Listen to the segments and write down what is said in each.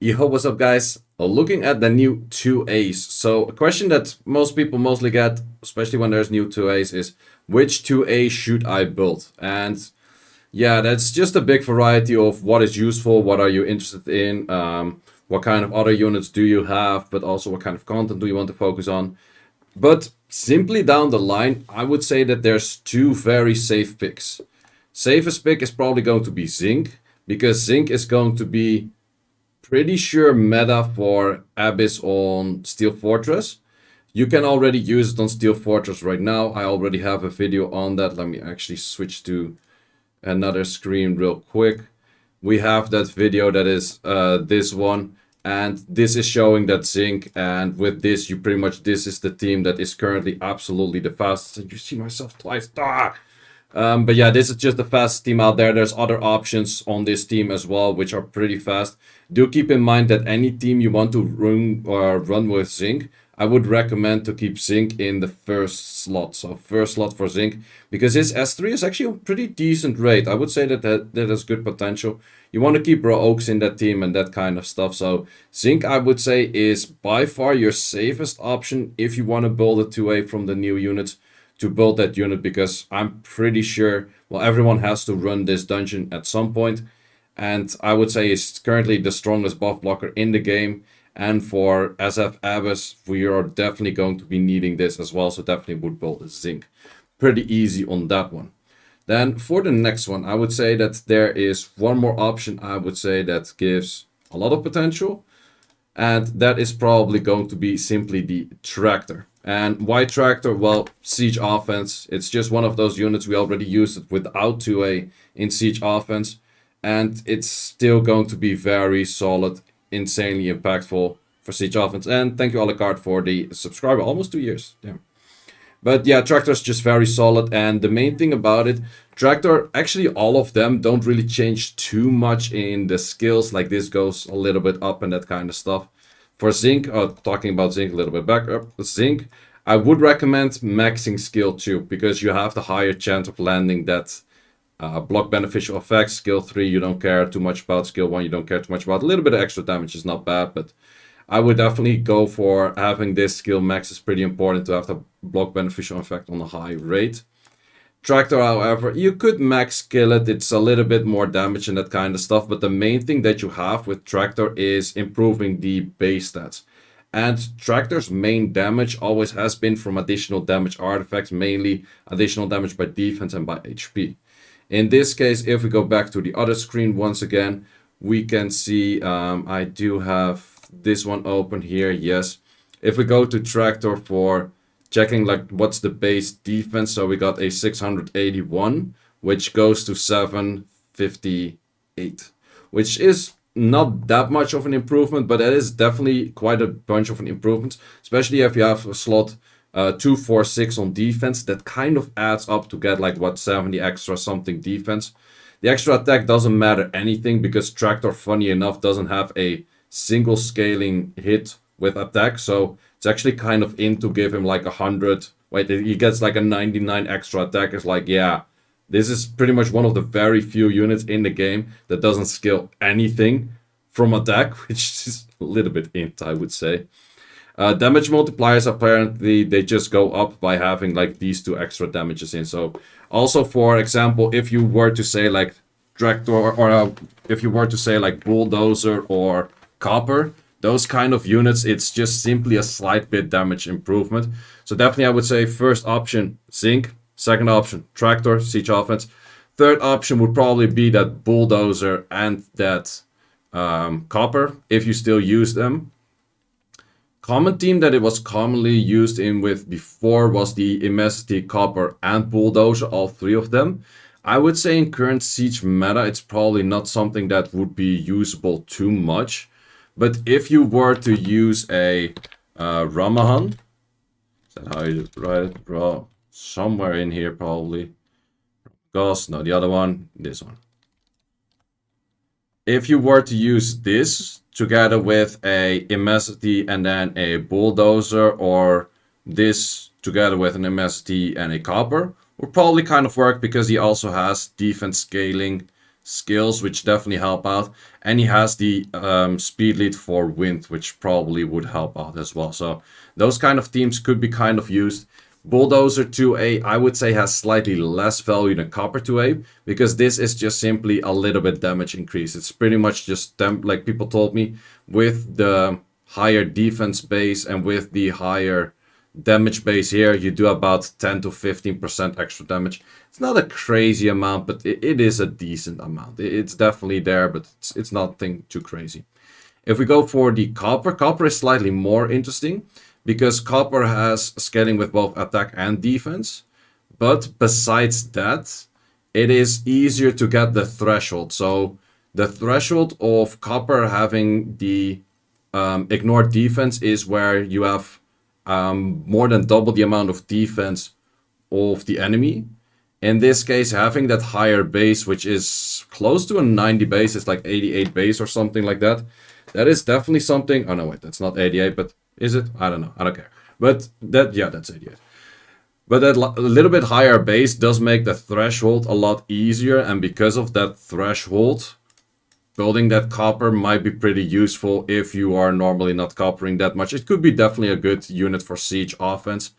Yo, what's up, guys? Looking at the new 2As. So, a question that most people mostly get, especially when there's new 2As, is which 2A should I build? And yeah, that's just a big variety of what is useful, what are you interested in, what kind of other units do you have, but also what kind of content do you want to focus on. But simply down the line, I would say that there's two very safe picks. Safest pick is probably going to be Zinc, because Zinc is going to be pretty sure meta for Abyss on Steel Fortress. You can already use it on Steel Fortress right now. I already have a video on that. Let me actually switch to another screen real quick. We have that video that is this one, and this is showing that Zinc, and with this you pretty much, this is the team that is currently absolutely the fastest. And you see myself twice. But yeah, this is just the fastest team out there. There's other options on this team as well, which are pretty fast. Do keep in mind that any team you want to run with Zinc, I would recommend to keep Zinc in the first slot. So first slot for Zinc, because his S3 is actually a pretty decent rate. I would say that has good potential. You want to keep Raw Oaks in that team and that kind of stuff. So Zinc, I would say, is by far your safest option if you want to build a 2A from the new units, to build that unit, because I'm pretty sure, well, everyone has to run this dungeon at some point, and I would say it's currently the strongest buff blocker in the game. And for SF Abyss, we are definitely going to be needing this as well, so definitely would build a Zinc. Pretty easy on that one. Then for the next one, I would say that there is one more option, I would say, that gives a lot of potential, and that is probably going to be simply the Traktor. And why Traktor? Well, Siege Offense. It's just one of those units. We already used it without 2A in Siege Offense, and it's still going to be very solid, insanely impactful for Siege Offense. And thank you, Alucard, for the subscriber. Almost 2 years. Damn. But yeah, Traktor's just very solid. And the main thing about it, Traktor, actually all of them don't really change too much in the skills. Like this goes a little bit up and that kind of stuff. For Zinc, talking about Zinc a little bit back up, Zinc, I would recommend maxing skill 2, because you have the higher chance of landing that block beneficial effect. Skill 3, you don't care too much about. Skill 1, you don't care too much about. A little bit of extra damage is not bad, but I would definitely go for having this skill max. Is pretty important to have the block beneficial effect on a high rate. Traktor, however, you could max skill it. It's a little bit more damage and that kind of stuff. But the main thing that you have with Traktor is improving the base stats. And Traktor's main damage always has been from additional damage artifacts, mainly additional damage by defense and by HP. In this case, if we go back to the other screen once again, we can see I do have this one open here. Yes. If we go to Traktor for checking like what's the base defense, so we got a 681, which goes to 758, which is not that much of an improvement, but that is definitely quite a bunch of an improvement, especially if you have a slot 246 on defense. That kind of adds up to get like what, 70 extra something defense. The extra attack doesn't matter anything, because Traktor, funny enough, doesn't have a single scaling hit with attack, so it's actually kind of in to give him like 100. Wait, he gets like a 99 extra attack. It's like, yeah, this is pretty much one of the very few units in the game that doesn't scale anything from attack, which is a little bit int, I would say. Damage multipliers, apparently they just go up by having like these two extra damages in. So also, for example, if you were to say like Traktor, or if you were to say like Bulldozer or Copper, those kind of units, it's just simply a slight bit damage improvement. So definitely I would say first option Zinc, second option Traktor, Siege Offense. Third option would probably be that Bulldozer and that Copper, if you still use them. Common team that it was commonly used in with before was the Immensity, Copper, and Bulldozer, all three of them. I would say in current Siege meta, it's probably not something that would be usable too much. But if you were to use a Ramahan, is that how you write it? Bro, somewhere in here probably. Gosh, no, the other one, this one. If you were to use this together with a Immensity and then a Bulldozer, or this together with an Immensity and a Copper, would probably kind of work, because he also has defense scaling skills, which definitely help out. And he has the speed lead for wind, which probably would help out as well. So those kind of teams could be kind of used. Bulldozer 2A, I would say, has slightly less value than Copper 2A because this is just simply a little bit damage increase. It's pretty much just like people told me, with the higher defense base and with the higher damage base here, you do about 10 to 15% extra damage. It's not a crazy amount, but it is a decent amount. It's definitely there, but it's nothing too crazy. If we go for the Copper, Copper is slightly more interesting because Copper has scaling with both attack and defense. But besides that, it is easier to get the threshold. So the threshold of Copper having the ignore defense is where you have more than double the amount of defense of the enemy. In this case, having that higher base, which is close to a 90 base, it's like 88 base or something like that. That is definitely something. Oh no, wait, that's not 88, but is it? I don't know. I don't care. But that, yeah, that's 88. But that a little bit higher base does make the threshold a lot easier, and because of that threshold, building that copper might be pretty useful if you are normally not coppering that much. It could be definitely a good unit for siege offense.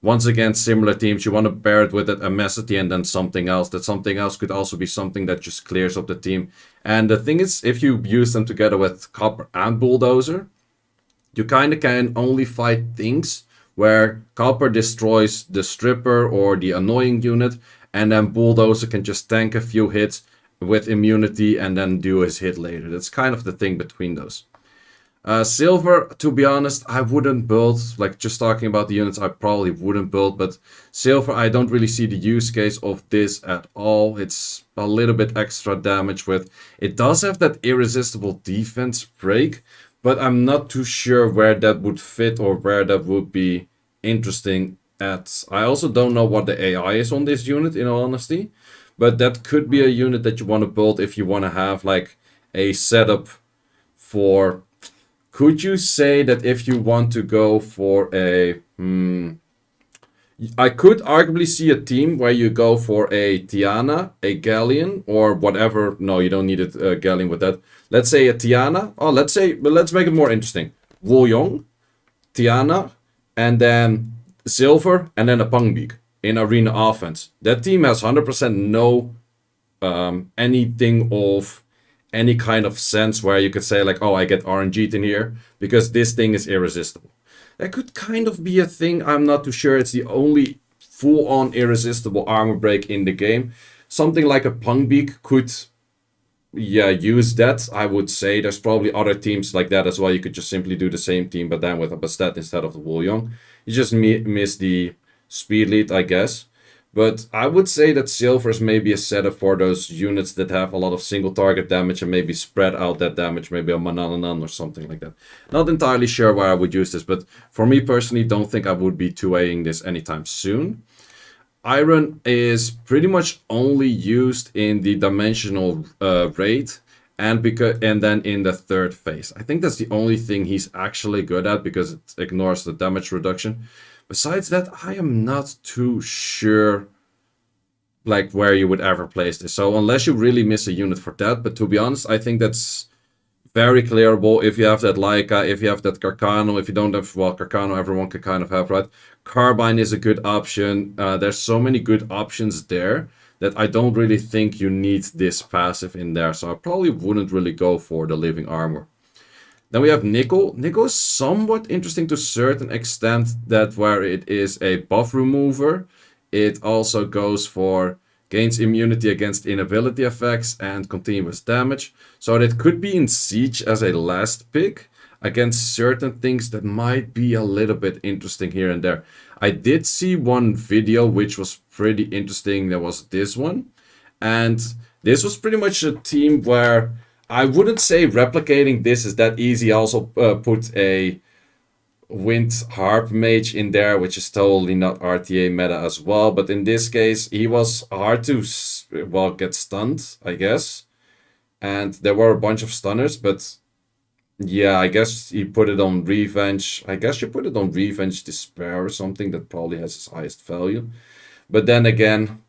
Once again, similar teams, you want to pair it with that Amesity and then something else. That something else could also be something that just clears up the team. And the thing is, if you use them together with Copper and Bulldozer, you kind of can only fight things where Copper destroys the Stripper or the annoying unit, and then Bulldozer can just tank a few hits with immunity and then do his hit later. That's kind of the thing between those. Silver, to be honest, I wouldn't build. Like, just talking about the units, I probably wouldn't build. But Silver, I don't really see the use case of this at all. It's a little bit extra damage with... It does have that irresistible defense break, but I'm not too sure where that would fit or where that would be interesting at. I also don't know what the AI is on this unit, in all honesty. But that could be a unit that you want to build if you want to have, like, a setup for... Could you say that if you want to go for a... I could arguably see a team where you go for a Tiana, a Galleon, or whatever. No, you don't need a Galleon with that. Let's say a Tiana. Oh, let's make it more interesting. Woolyong, Tiana, and then Silver, and then a Pangbeak in arena offense. That team has 100% no anything of any kind of sense where you could say like, oh, I get RNG'd in here because this thing is irresistible. That could kind of be a thing. I'm not too sure. It's the only full-on irresistible armor break in the game. Something like a Pangbeak could, yeah, use that. I would say there's probably other teams like that as well. You could just simply do the same team, but then with a Bastet instead of the Woolyong. You just miss the speed lead, I guess. But I would say that Silver is maybe a setup for those units that have a lot of single target damage and maybe spread out that damage, maybe a Manananan or something like that. Not entirely sure where I would use this, but for me personally, don't think I would be 2Aing this anytime soon. Iron is pretty much only used in the dimensional raid and then in the third phase. I think that's the only thing he's actually good at because it ignores the damage reduction. Besides that, I am not too sure like where you would ever place this. So unless you really miss a unit for that, but to be honest, I think that's very clearable. If you have that Leica, if you have that Carcano, if you don't have, well, Carcano everyone can kind of have, right? Carbine is a good option. There's so many good options there that I don't really think you need this passive in there. So I probably wouldn't really go for the living armor. Then we have Nickel. Nickel is somewhat interesting to a certain extent that where it is a buff remover. It also goes for gains immunity against inability effects and continuous damage. So that could be in Siege as a last pick against certain things that might be a little bit interesting here and there. I did see one video which was pretty interesting. There was this one. And this was pretty much a team where... I wouldn't say replicating this is that easy. I also put a Wind Harp Mage in there, which is totally not RTA meta as well. But in this case, he was hard to, well, get stunned, I guess. And there were a bunch of stunners, but yeah, I guess he put it on Revenge. I guess you put it on Revenge Despair or something that probably has its highest value. But then again,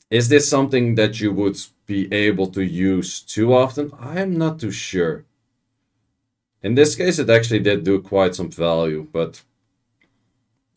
is this something that you would be able to use too often. I'm not too sure. In this case, it actually did do quite some value, but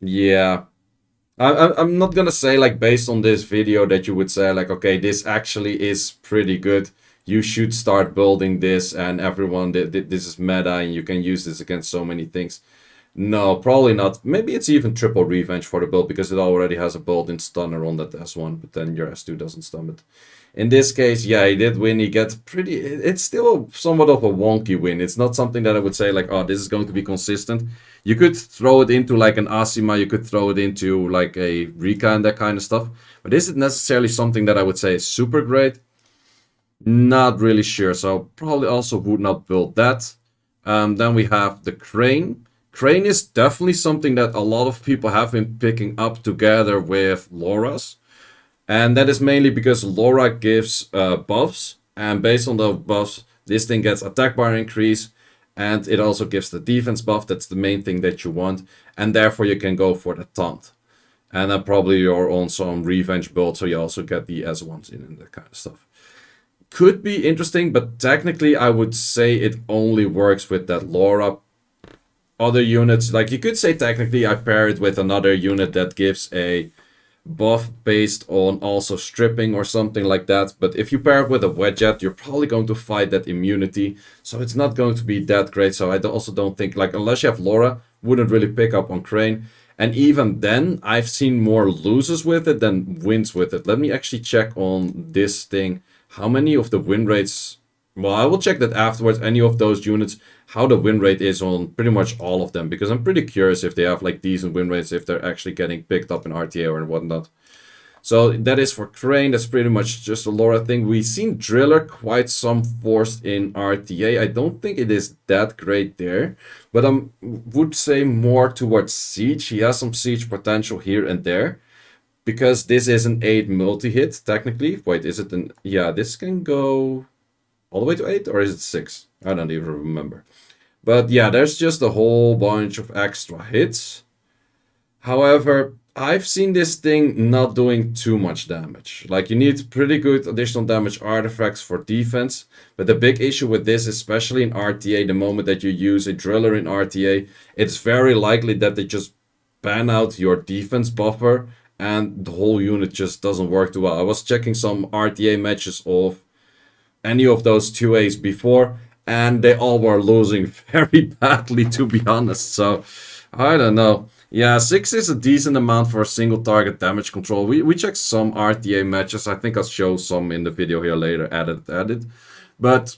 yeah. I'm not gonna say like based on this video that you would say like, okay, this actually is pretty good. You should start building this, and everyone, this is meta, and you can use this against so many things. No, probably not. Maybe it's even triple revenge for the build because it already has a built-in stunner on that S1, but then your S2 doesn't stun it. In this case, yeah, he did win. He gets pretty. It's still somewhat of a wonky win. It's not something that I would say like, oh, this is going to be consistent. You could throw it into like an Asima. You could throw it into like a Rika and that kind of stuff. But is it necessarily something that I would say is super great? Not really sure. So probably also would not build that. Then we have the Crane. Crane is definitely something that a lot of people have been picking up together with Laura's. And that is mainly because Laura gives buffs. And based on the buffs, this thing gets attack bar increase. And it also gives the defense buff. That's the main thing that you want. And therefore you can go for the taunt. And then probably you're on some revenge build. So you also get the S1s in and that kind of stuff. Could be interesting. But technically I would say it only works with that Laura. Other units, like you could say technically I pair it with another unit that gives a buff based on also stripping or something like that. But if you pair it with a Wedget, you're probably going to fight that immunity. So it's not going to be that great. So I also don't think, like, unless you have Laura, wouldn't really pick up on Crane. And even then, I've seen more losers with it than wins with it. Let me actually check on this thing. How many of the win rates... Well, I will check that afterwards. Any of those units, how the win rate is on pretty much all of them. Because I'm pretty curious if they have like decent win rates, if they're actually getting picked up in RTA or whatnot. So that is for Crane. That's pretty much just a Laura thing. We've seen Driller quite some forced in RTA. I don't think it is that great there. But I would say more towards Siege. He has some Siege potential here and there. Because this is an 8 multi-hit, technically. Wait, is it an... Yeah, this can go... all the way to 8, or is it 6? I don't even remember. But yeah, there's just a whole bunch of extra hits. However, I've seen this thing not doing too much damage. Like, you need pretty good additional damage artifacts for defense. But the big issue with this, especially in RTA, the moment that you use a driller in RTA, it's very likely that they just ban out your defense buffer and the whole unit just doesn't work too well. I was checking some RTA matches of any of those 2As before, and they all were losing very badly, to be honest. So, I don't know. Yeah, 6 is a decent amount for a single target damage control. We checked some RTA matches. I think I'll show some in the video here later, added. But,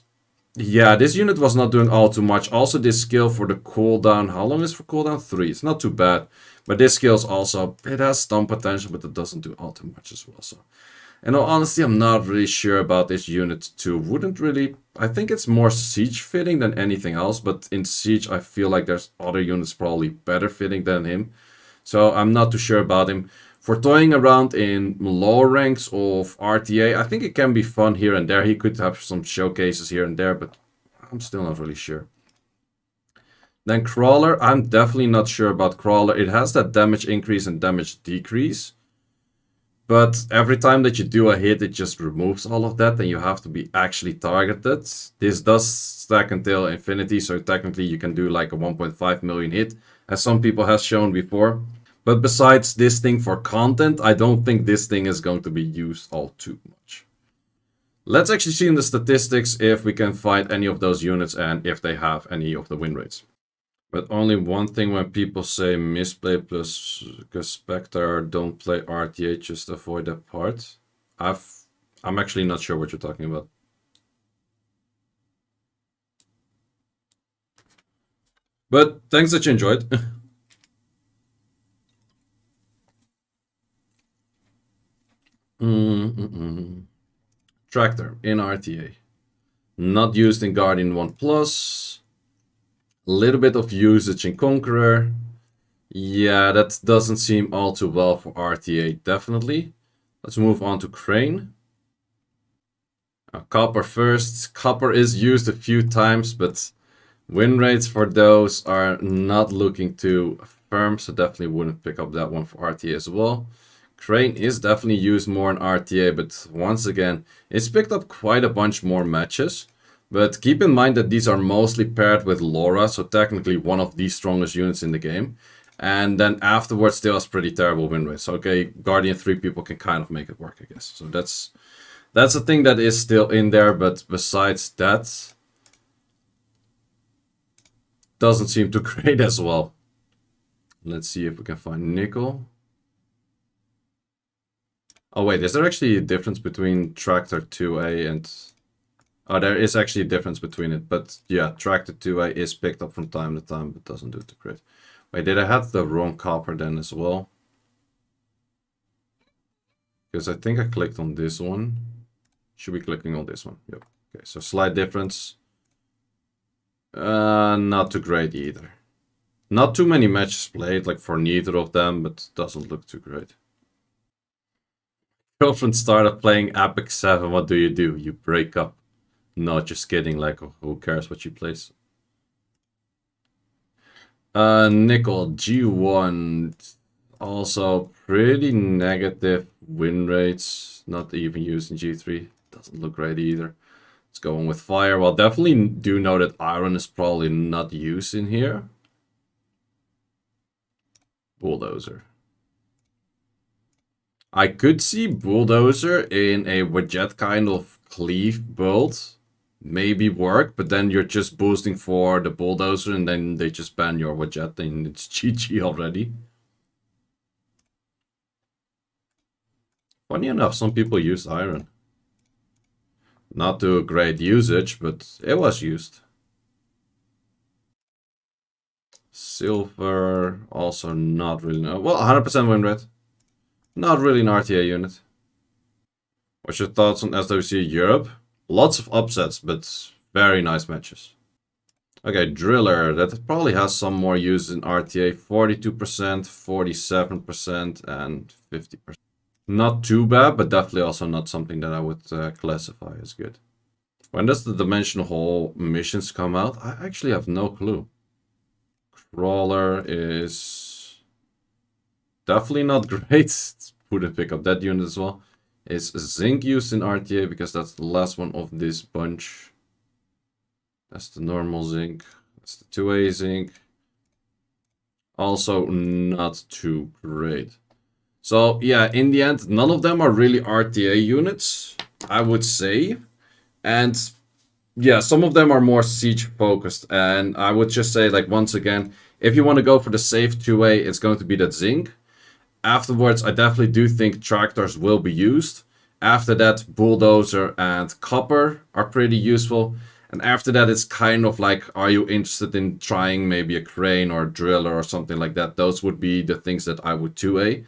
yeah, this unit was not doing all too much. Also, this skill for the cooldown. How long is for cooldown? 3. It's not too bad. But this skill is also, it has stun potential, but it doesn't do all too much as well. So, in all honesty, I'm not really sure about this unit too. Wouldn't really... I think it's more Siege fitting than anything else. But in Siege, I feel like there's other units probably better fitting than him. So I'm not too sure about him. For toying around in lower ranks of RTA, I think it can be fun here and there. He could have some showcases here and there, but I'm still not really sure. Then Crawler, I'm definitely not sure about Crawler. It has that damage increase and damage decrease. But every time that you do a hit, it just removes all of that, and you have to be actually targeted. This does stack until infinity, so technically you can do like a 1.5 million hit, as some people have shown before. But besides this thing for content, I don't think this thing is going to be used all too much. Let's actually see in the statistics if we can find any of those units and if they have any of the win rates. But only one thing when people say misplay plus Spectre, don't play RTA, just avoid that part. I'm actually not sure what you're talking about. But thanks that you enjoyed. Traktor in RTA. Not used in Guardian 1 Plus. A little bit of usage in Conqueror. Yeah, that doesn't seem all too well for RTA, definitely. Let's move on to Crane. Copper first. Copper is used a few times, but win rates for those are not looking too firm, so definitely wouldn't pick up that one for RTA as well. Crane is definitely used more in RTA, but once again, it's picked up quite a bunch more matches. But keep in mind that these are mostly paired with Laura, so technically one of the strongest units in the game. And then afterwards, still has pretty terrible win rates. So, okay, Guardian 3 people can kind of make it work, I guess. So that's a thing that is still in there, but besides that, doesn't seem too great as well. Let's see if we can find nickel. Oh wait, is there actually a difference between Traktor 2A and... Oh, there is actually a difference between it, but yeah, Traktor 2A is picked up from time to time, but doesn't do too great. Wait, did I have the wrong copper then as well? Because I think I clicked on this one. Should be clicking on this one. Yep. Okay, so slight difference. Not too great either. Not too many matches played, like for neither of them, but doesn't look too great. Girlfriend started playing Epic 7, what do? You break up. No, just kidding, like who cares what she plays? Nickel, G1. Also pretty negative win rates. Not even used in G3. Doesn't look great either. Let's go on with fire. Well, definitely do know that iron is probably not used in here. Bulldozer. I could see Bulldozer in a Widget kind of cleave build. Maybe work, but then you're just boosting for the Bulldozer and then they just ban your Widget and it's GG already. Funny enough, some people use iron. Not to great usage, but it was used. Silver, also not really. Well, 100% win rate. Not really an RTA unit. What's your thoughts on SWC Europe? Lots of upsets, but very nice matches. Okay, Driller. That probably has some more use in RTA. 42%, 47%, and 50%. Not too bad, but definitely also not something that I would classify as good. When does the Dimensional Hole missions come out? I actually have no clue. Crawler is definitely not great. Wouldn't pick up that unit as well. Is Zinc used in RTA because that's the last one of this bunch. That's the normal Zinc. That's the 2A Zinc. Also not too great. So yeah, in the end, none of them are really RTA units, I would say. And yeah, some of them are more siege focused. And I would just say, like, once again, if you want to go for the safe 2A, it's going to be that Zinc. Afterwards, I definitely do think Traktors will be used. After that, Bulldozer and Copper are pretty useful. And after that, it's kind of like, are you interested in trying maybe a Crane or a Driller or something like that? Those would be the things that I would 2A.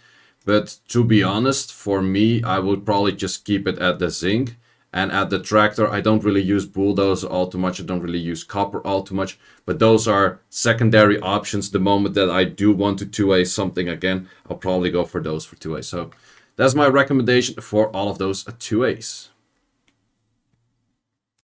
But to be honest, for me, I would probably just keep it at the Zinc. And at the Traktor, I don't really use Bulldozer all too much. I don't really use Copper all too much. But those are secondary options. The moment that I do want to 2A something again, I'll probably go for those for 2A. So that's my recommendation for all of those 2As.